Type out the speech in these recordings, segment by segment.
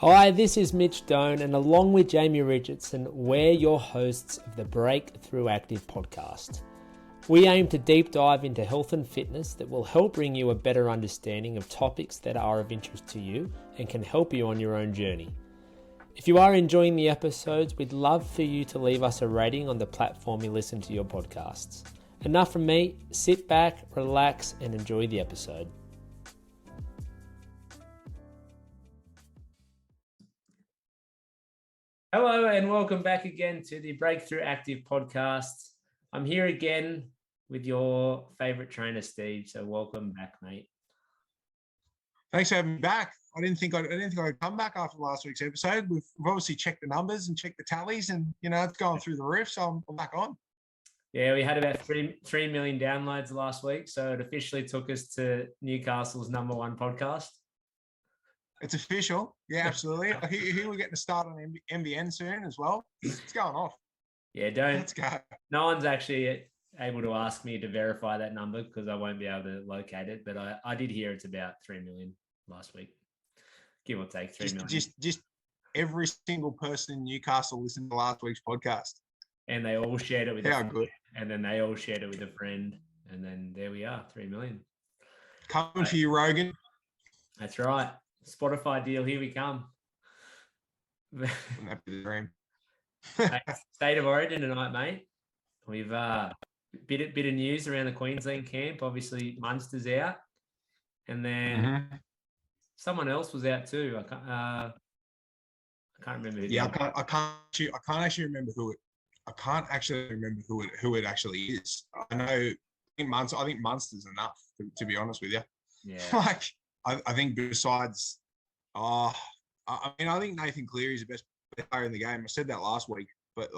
Hi, this is Mitch Doan, and along with Jamie Richardson, we're your hosts of the Break-Thru Active podcast. We aim to deep dive into health and fitness that will help bring you a better understanding of topics that are of interest to you and can help you on your own journey. If you are enjoying the episodes, we'd love for you to leave us a rating on the platform you listen to your podcasts. Enough from me, sit back, relax, and enjoy the episode. Hello and welcome back again to the Break-Thru Active podcast. I'm here again with your favourite trainer, Steve. So welcome back, mate. Thanks for having me back. I didn't think I'd come back after last week's episode. We've obviously checked the numbers and checked the tallies, and it's going through the roof. So I'm back on. Yeah, we had about 3 million downloads last week, so it officially took us to Newcastle's #1 podcast. It's official. Yeah, absolutely. Here we're getting to start on MBN soon as well. It's going off. Yeah, Let's go. No one's actually able to ask me to verify that number because I won't be able to locate it, but I did hear it's about 3 million last week. Give or take 3 million. Just every single person in Newcastle listened to last week's podcast. And they all shared it with How good. And then they all shared it with a friend. And then there we are, 3 million. Coming for you, Rogan. That's right. Spotify deal, here we come. Wouldn't that be the dream? State of Origin tonight, mate. We've bit of news around the Queensland camp. Obviously, Munster's out, and then someone else was out too. I can't remember who. Yeah, I can't actually remember who it. I can't actually remember who it actually is. I know. I think Munster's enough to be honest with you. Yeah. I think besides, I think Nathan Cleary is the best player in the game. I said that last week, but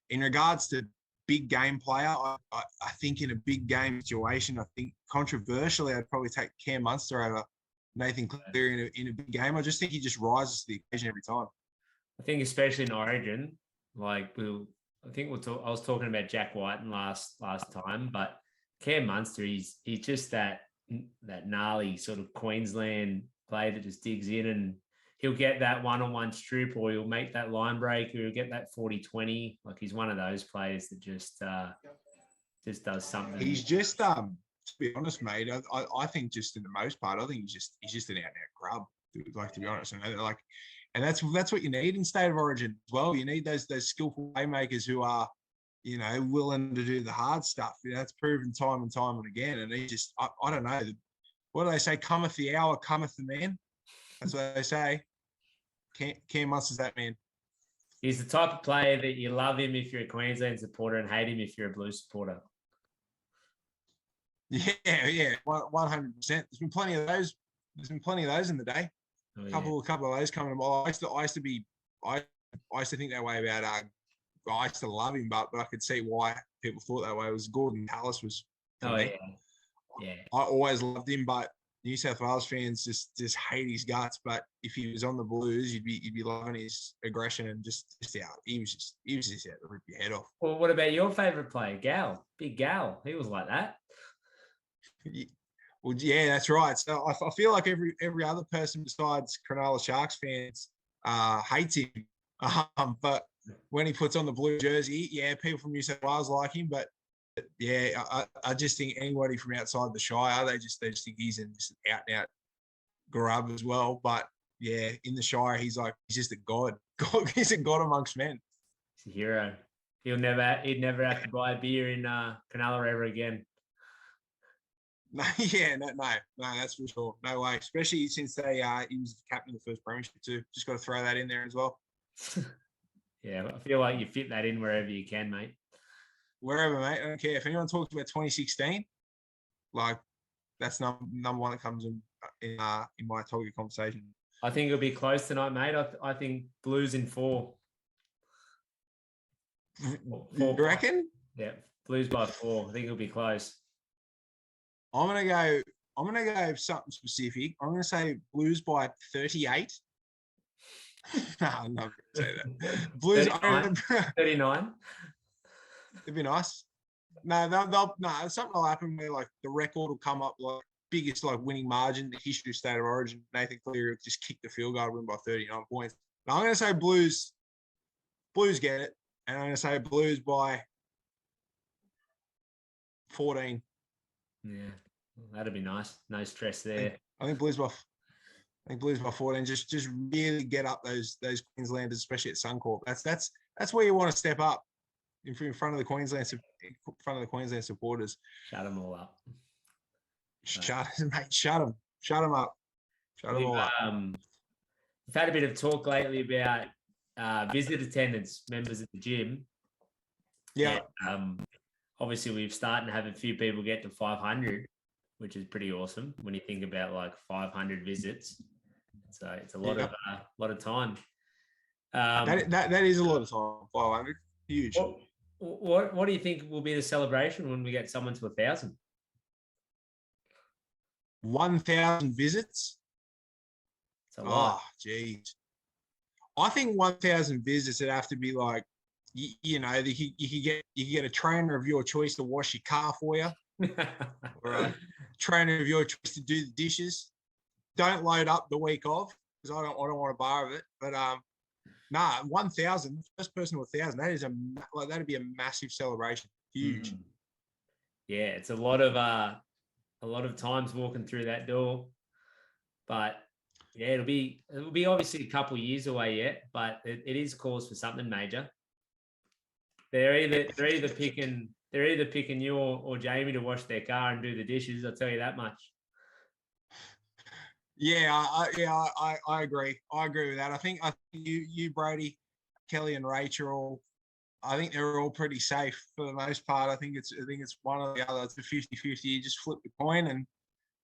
in regards to big game player, I think in a big game situation, I think controversially, I'd probably take Cam Munster over Nathan Cleary in a big game. I just think he just rises to the occasion every time. I think especially in Origin, I was talking about Jack Whiten last time, but Cam Munster, he's just that gnarly sort of Queensland play that just digs in, and he'll get that one-on-one strip, or he'll make that line break, or he'll get that 40-20. Like, he's one of those players that just does something. He's just to be honest, mate, I think just in the most part, I think he's just an out-and-out grub. To be honest, and that's what you need in State of Origin as well. You need those skillful playmakers who are, willing to do the hard stuff. It's proven time and time and again. And he just, I don't know. What do they say? Cometh the hour, cometh the man. That's what they say. Cam Munster's that man. He's the type of player that you love him if you're a Queensland supporter and hate him if you're a Blues supporter. Yeah, 100%. There's been plenty of those. In the day. Oh, yeah. A couple of those coming to mind. I used to think that way about. I used to love him, but I could see why people thought that way. It was Gordon Tallis was. Yeah. I always loved him, but New South Wales fans just hate his guts. But if he was on the Blues, you'd be loving his aggression and just out. He was just out to rip your head off. Well, what about your favourite player, Gal? Big Gal. He was like that. Well, yeah, that's right. So I feel like every other person besides Cronulla Sharks fans hates him. But when he puts on the blue jersey, yeah, people from New South Wales like him. But yeah, I just think anybody from outside the Shire, they just think he's just an out and out grub as well. But yeah, in the Shire, he's just a god. He's a god amongst men. He's a hero. He'd never have to buy a beer in Cronulla ever again. No, that's for sure. No way. Especially since he was the captain of the first premiership too. Just got to throw that in there as well. Yeah, I feel like you fit that in wherever you can, mate. Wherever, mate. I don't care. If anyone talks about 2016, that's number one that comes in my target conversation. I think it'll be close tonight, mate. I think Blues in 4. You reckon? Yeah, Blues by 4. I think it'll be close. I'm gonna go something specific. I'm gonna say Blues by 38. No, I'm not gonna say that. Blues 39. It'd be nice. No, something will happen where the record will come up biggest like winning margin in the history of State of Origin. Nathan Cleary just kicked the field goal, win by 39 points. Now I'm going to say Blues. Blues get it, and I'm going to say Blues by 14. Yeah, that'd be nice. No stress there. I think Blues by 14. Just really get up those Queenslanders, especially at Suncorp. That's where you want to step up in front of the Queensland supporters. Shut them all up. Shut them up. Shut them all up. We've had a bit of talk lately about visit attendance, members at the gym. Yeah. Obviously, we've started to have a few people get to 500, which is pretty awesome when you think about like 500 visits. So it's a lot of time. That is a lot of time. 500, huge. What do you think will be the celebration when we get someone to 1,000? 1,000 visits. It's a lot. Oh, geez. I think 1,000 visits would have to be like, you could get a trainer of your choice to wash your car for you, or a trainer of your choice to do the dishes. Don't load up the week of, because I don't want to borrow it. But 1,000, first person to 1,000. That'd be a massive celebration. Huge. Yeah, it's a lot of times walking through that door, but yeah, it'll be obviously a couple of years away yet, but it is cause for something major. They're either picking you or Jamie to wash their car and do the dishes. I'll tell you that much. Yeah, I agree. I agree with that. I think you Brady, Kelly, and Rachel. I think they're all pretty safe for the most part. I think it's one or the other. It's a 50-50. You just flip the coin, and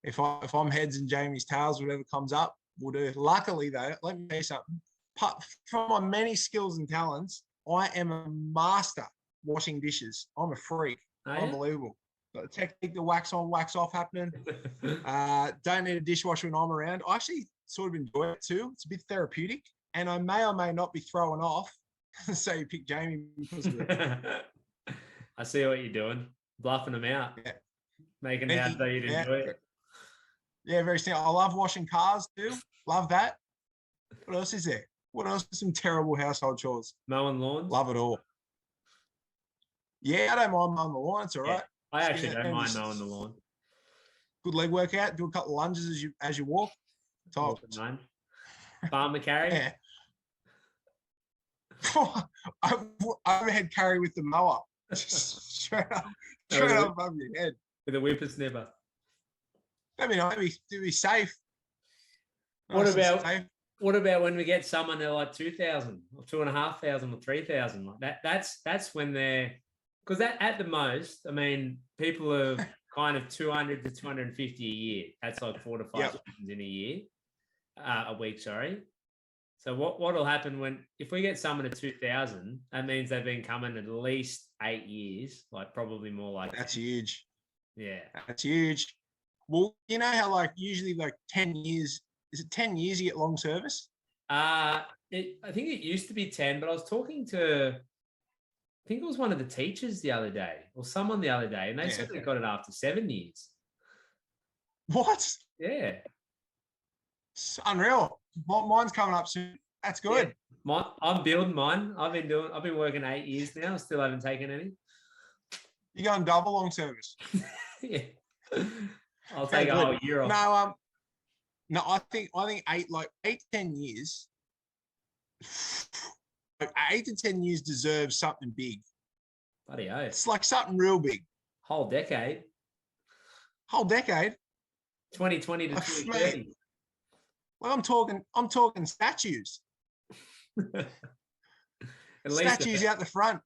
if I'm heads and Jamie's tails, whatever comes up, we'll do. Luckily, though, let me tell you something. From my many skills and talents, I am a master washing dishes. I'm a freak. Unbelievable. Got the technique, the wax on, wax off happening. Don't need a dishwasher when I'm around. I actually sort of enjoy it too. It's a bit therapeutic, and I may or may not be thrown off. So you pick Jamie because of it. I see what you're doing. Bluffing them out. Yeah. Making it out so you'd enjoy it. Yeah, very simple. I love washing cars too. Love that. What else is there? What else are some terrible household chores? Mowing lawns. Love it all. Yeah, I don't mind mowing the lawn. It's all right. I actually don't mind mowing the lawn. Good leg workout. Do a couple of lunges as you walk. Top. Farmer carry. Yeah. I've had carry with the mower. straight up above your head. With a whippersnapper. To be safe. What about when we get someone to like 2,000 or 2,500 or 3,000? Like that's when they're, because at the most, I mean, people are kind of 200 to 250 a year. That's like 4 to 5 sessions in a week. Sorry. So what'll happen if we get someone to 2,000? That means they've been coming at least 8 years, like probably more like that's 10. Huge. Yeah, that's huge. Well, you know how like usually like 10 years. Is it 10 years you get long service? I think it used to be 10, but I was talking to, I think it was one of the teachers the other day or someone the other day, and they said they got it after 7 years. What? Yeah. It's unreal. Mine's coming up soon. That's good. Yeah. I'm building mine. I've been working 8 years now. Still haven't taken any. You're going double long service. Yeah. I'll take a whole year off. No, I think 8 to 10 years. Like 8 to 10 years deserves something big. Bloody hell. It's like something real big. Whole decade. 2020 to 2030. Well, I'm talking statues. Statues out the front.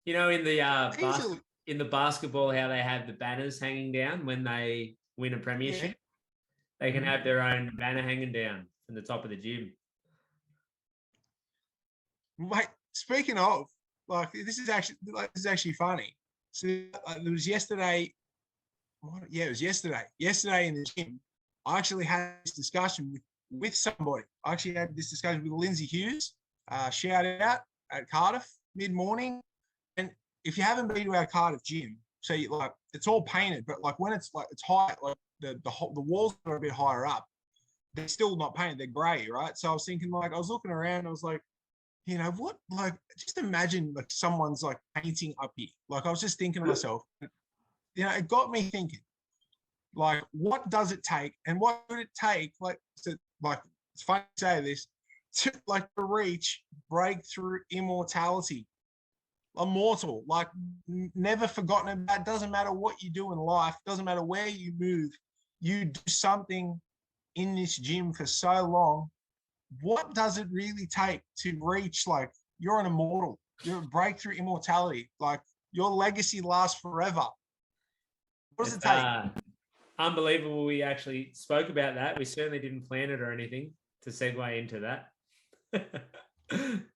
You know, in the basketball, how they have the banners hanging down when they win a premiership. Yeah. They can have their own banner hanging down from the top of the gym. Mate, speaking of, this is actually funny. So it was yesterday. Yeah, it was yesterday. Yesterday in the gym, I actually had this discussion with somebody. I actually had this discussion with Lindsay Hughes. Shout out at Cardiff mid-morning. And if you haven't been to our Cardiff gym, so it's all painted, but like when it's like it's high, like the walls are a bit higher up, they're still not painted, they're grey, right? So I was thinking, like, I was looking around, I was like, you know what, like, just imagine like someone's like painting up here. Like, I was just thinking to myself, you know, it got me thinking, like, what does it take, and what would it take, like, to, like, it's funny to say this, to like to reach breakthrough immortality, immortal, like never forgotten about. Doesn't matter what you do in life, doesn't matter where you move, you do something in this gym for so long. What does it really take to reach, like, you're an immortal, you're a breakthrough immortality, like your legacy lasts forever? What does it take? Unbelievable. We actually spoke about that. We certainly didn't plan it or anything to segue into that.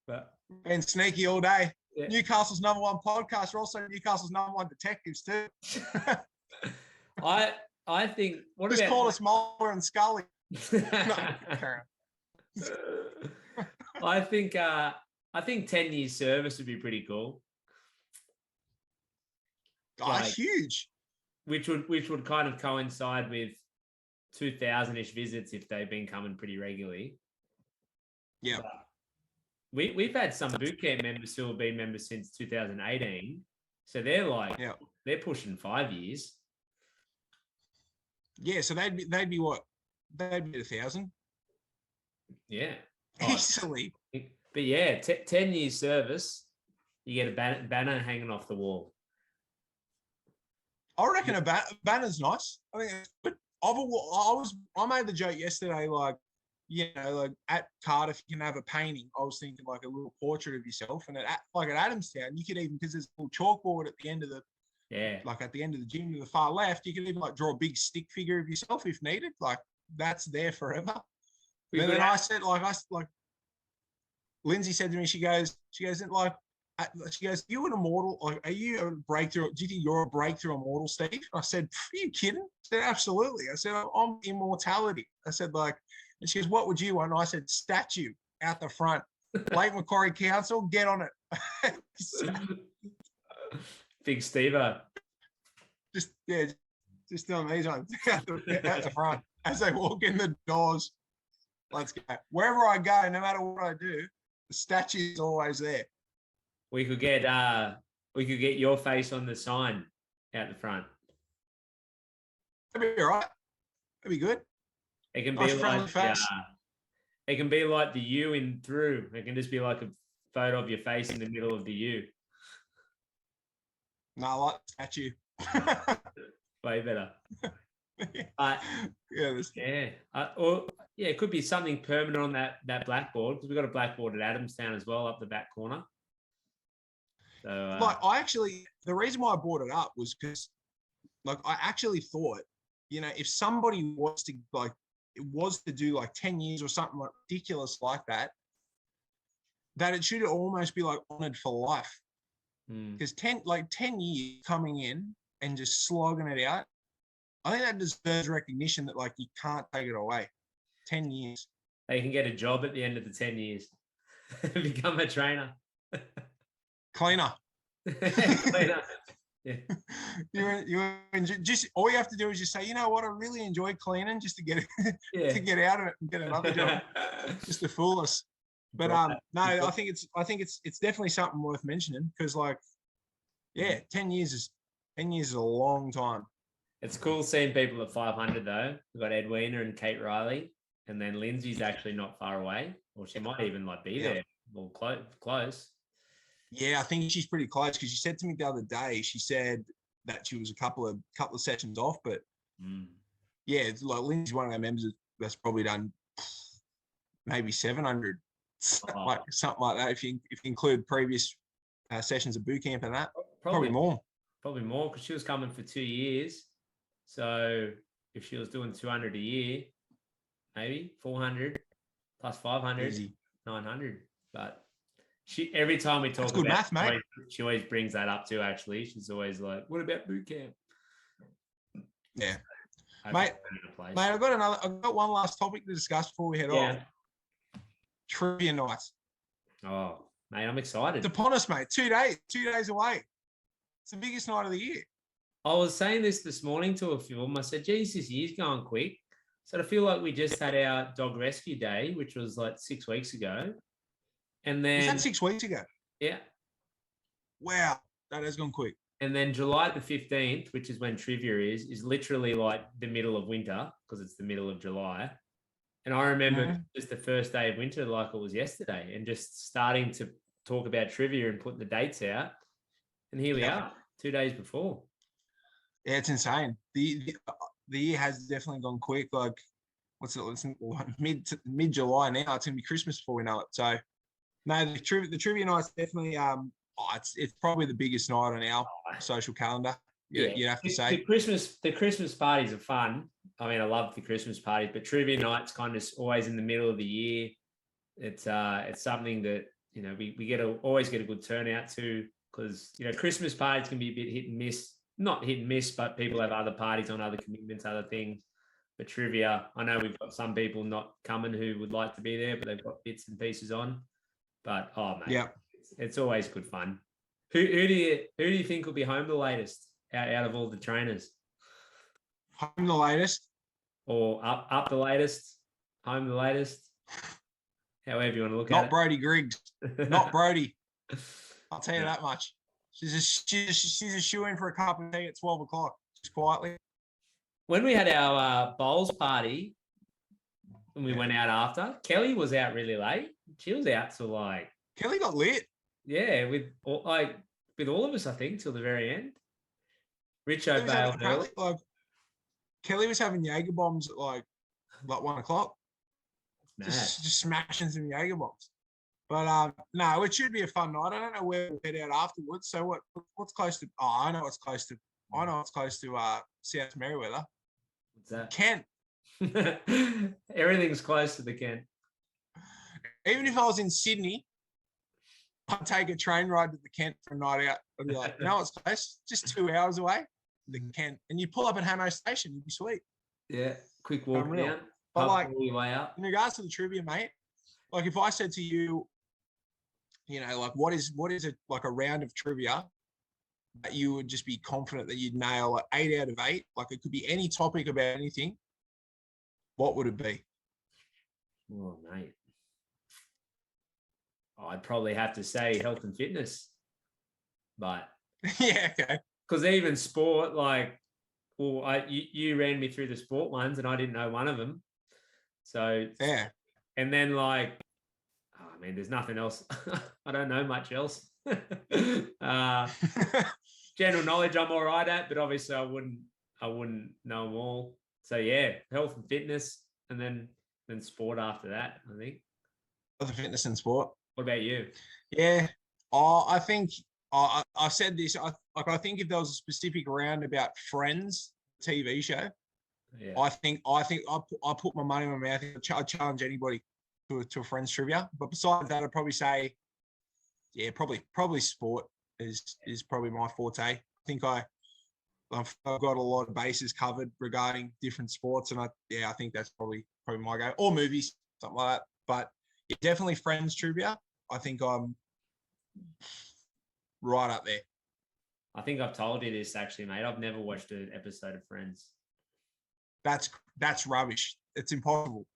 But Been sneaky all day. Yeah. Newcastle's #1 podcast. We're also Newcastle's #1 detectives too. I think, what just about call us Mulder and Scully. I think 10 years service would be pretty cool. Like, huge. Which would kind of coincide with 2,000-ish visits if they've been coming pretty regularly. Yeah. We've had some boot camp members who have been members since 2018. So they're like, they're pushing 5 years. Yeah, so they'd be what? They'd be 1,000. Yeah. Easily. But yeah, 10 years service, you get a banner hanging off the wall. I reckon a banner's nice. I mean, but I made the joke yesterday, like, you know, like at Cardiff, you can have a painting. I was thinking like a little portrait of yourself, and at Adamstown, you could even, because there's a little chalkboard at the end of the like at the end of the gym to the far left, you can even like draw a big stick figure of yourself if needed. Like, that's there forever. And then I said, like, Lindsay said to me, she goes, you an immortal? Like, are you a breakthrough? Do you think you're a breakthrough immortal, Steve? I said, are you kidding? I said, absolutely. I said, I'm immortality. I said, like, and she goes, what would you want? And I said, statue out the front. Lake Macquarie Council, get on it. Big Steve-o. Just doing these ones out the front as they walk in the doors. Let's go. Wherever I go, no matter what I do, the statue's always there. We could get your face on the sign out the front. That'd be all right. That'd be good. It can be it can be like the U in through. It can just be like a photo of your face in the middle of the U. No, I like the statue. Way better. It could be something permanent on that blackboard, because we've got a blackboard at Adamstown as well, up the back corner. So, like, the reason why I brought it up was because, like, I actually thought, you know, if somebody was to do like 10 years or something like ridiculous like that, that it should almost be like honored for life. Because 10 years coming in and just slogging it out, I think that deserves recognition, that like you can't take it away. 10 years. They can get a job at the end of the 10 years. Become a trainer. Cleaner. Cleaner. Yeah. You just, all you have to do is just say, you know what, I really enjoy cleaning, just to get to get out of it and get another job, just to fool us. But no, I think it's definitely something worth mentioning, because, like, 10 years is a long time. It's cool seeing people at 500 though. We've got Edwina and Kate Riley, and then Lindsay's actually not far away, or she might even like be there or close. Yeah, I think she's pretty close, because she said to me the other day, she said that she was a couple of sessions off, but it's like Lindsay's one of our members that's probably done maybe 700, like something like that. If you include previous sessions of boot camp and that, probably more. Probably more, because she was coming for 2 years. So if she was doing 200 a year, maybe 400 plus 500, easy. 900. But every time we talk about math, mate. She always brings that up too, actually. She's always like, what about boot camp? Yeah. Mate, I've got one last topic to discuss before we head off. Trivia nights. Oh, mate, I'm excited. It's upon us, mate. 2 days away. It's the biggest night of the year. I was saying this morning to a few of them. I said, geez, this year's going quick. So I feel like we just had our dog rescue day, which was like 6 weeks ago. And then... Was that 6 weeks ago? Yeah. Wow, that has gone quick. And then July the 15th, which is when trivia is literally like the middle of winter because it's the middle of July. And I remember just the first day of winter like it was yesterday and just starting to talk about trivia and putting the dates out. And here we are, 2 days before. Yeah, it's insane. The year has definitely gone quick. Like, what's it? It's mid July now. It's gonna be Christmas before we know it. So, no, the trivia night's definitely it's probably the biggest night on our social calendar. You have to say the Christmas parties are fun. I mean, I love the Christmas parties, but trivia night's kind of always in the middle of the year. It's something that we always get a good turnout to because Christmas parties can be a bit hit and miss. Not hit and miss, but people have other parties on other commitments, other things. But trivia, I know we've got some people not coming who would like to be there, but they've got bits and pieces on. But it's always good fun. Who do you think will be home the latest out of all the trainers? Home the latest, or up the latest, home the latest. However you want to look at it. Not Brody Griggs, not Brody. I'll tell you that much. She's a shoe-in for a cup of tea at 12 o'clock, just quietly. When we had our bowls party, when we went out after, Kelly was out really late. She was out till like... Kelly got lit. Yeah, with all of us, I think, till the very end. Richo bailed early. Like, Kelly was having Jaeger bombs at like 1 o'clock. Just smashing some Jaeger bombs. But no, it should be a fun night. I don't know where we'll head out afterwards. So what's close to? Oh, I know it's close to. I know it's close to South Merriweather. What's that? Kent. Everything's close to the Kent. Even if I was in Sydney, I'd take a train ride to the Kent for a night out. I'd be like, no, it's close, just 2 hours away. The Kent, and you pull up at Hamo Station, you'd be sweet. Yeah, quick walk down. But like, all your way up. In regards to the trivia, mate, like if I said to you, like what is a round of trivia that you would just be confident that you'd nail like 8 out of 8, like it could be any topic about anything, what would it be? Oh, mate. I'd probably have to say health and fitness, but yeah, okay. Because even sport, like, you ran me through the sport ones, and I didn't know one of them. So yeah, and then like, I mean, there's nothing else. I don't know much else. General knowledge, I'm all right at, but obviously I wouldn't know them all. So yeah, health and fitness, and then sport after that. I think. Health and fitness and sport. What about you? Yeah, I think I said this. I think if there was a specific round about Friends TV show, I think I put my money in my mouth. I'd challenge anybody to a Friends trivia. But besides that, I'd probably say, yeah, probably sport is probably my forte. I think I've got a lot of bases covered regarding different sports, and I think that's probably my go. Or movies, something like that. But yeah, definitely Friends trivia. I think I'm right up there. I think I've told you this actually, mate. I've never watched an episode of Friends. That's rubbish. It's impossible.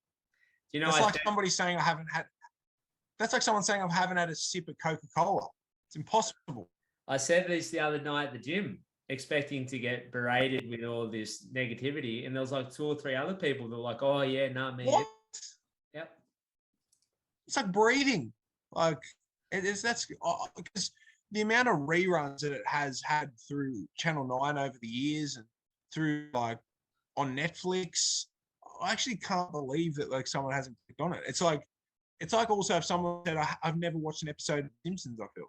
You know, it's like somebody saying I haven't had. That's like someone saying I haven't had a sip of Coca-Cola. It's impossible. I said this the other night at the gym, expecting to get berated with all this negativity, and there was like 2 or 3 other people that were like, "Oh yeah, no, man." What? Yep. It's like breathing. Like that's because the amount of reruns that it has had through Channel 9 over the years and through like on Netflix, I actually can't believe that like someone hasn't clicked on it. It's like also if someone said I've never watched an episode of Simpsons, I feel.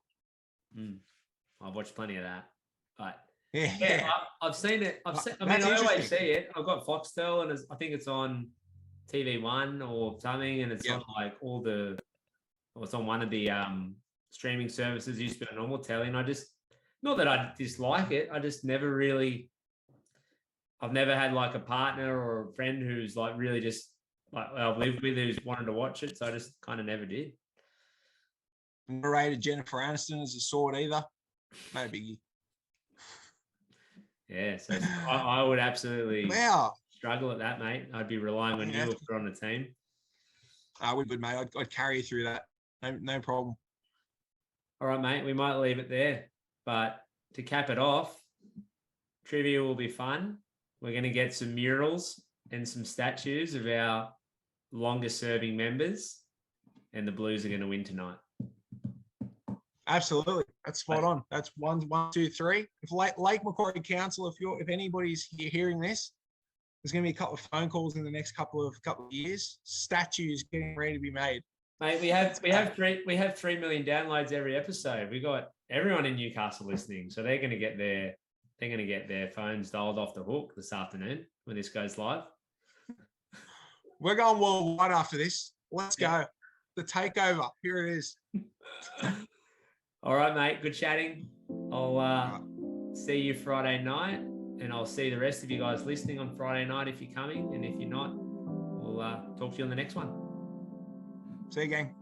I've watched plenty of that, but yeah. I've seen it. I always see it. I've got Foxtel, and I think it's on TV1 or something, and it's on like it's on one of the streaming services. It used to be on normal telly, and not that I dislike it, I just never really. I've never had like a partner or a friend who's like really just like I've lived with who's wanted to watch it, so I just kind of never did. Never rated Jennifer Aniston as a sword either. No biggie. Yeah, so I would absolutely Wow. struggle at that, mate. I'd be relying on Yeah. you if we're on the team. We're good, mate. I'd carry you through that. No problem. All right, mate. We might leave it there. But to cap it off, trivia will be fun. We're going to get some murals and some statues of our longest serving members, and the Blues are going to win tonight. Absolutely, that's spot on. That's one, two, three. If Lake Macquarie Council, if anybody's hearing this, there's going to be a couple of phone calls in the next couple of years. Statues getting ready to be made. Mate, we have 3 million downloads every episode. We got everyone in Newcastle listening, so they're going to get their phones dialed off the hook this afternoon when this goes live. We're going worldwide after this. Let's go. The takeover. Here it is. All right, mate. Good chatting. I'll see you Friday night, and I'll see the rest of you guys listening on Friday night if you're coming, and if you're not, we'll talk to you on the next one. See you, gang.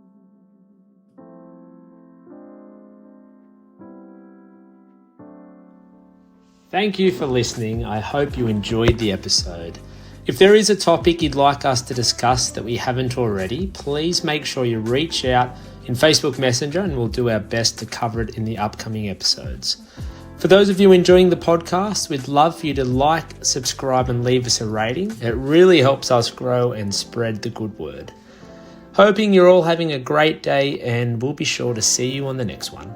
Thank you for listening. I hope you enjoyed the episode. If there is a topic you'd like us to discuss that we haven't already, please make sure you reach out in Facebook Messenger and we'll do our best to cover it in the upcoming episodes. For those of you enjoying the podcast, we'd love for you to like, subscribe and leave us a rating. It really helps us grow and spread the good word. Hoping you're all having a great day, and we'll be sure to see you on the next one.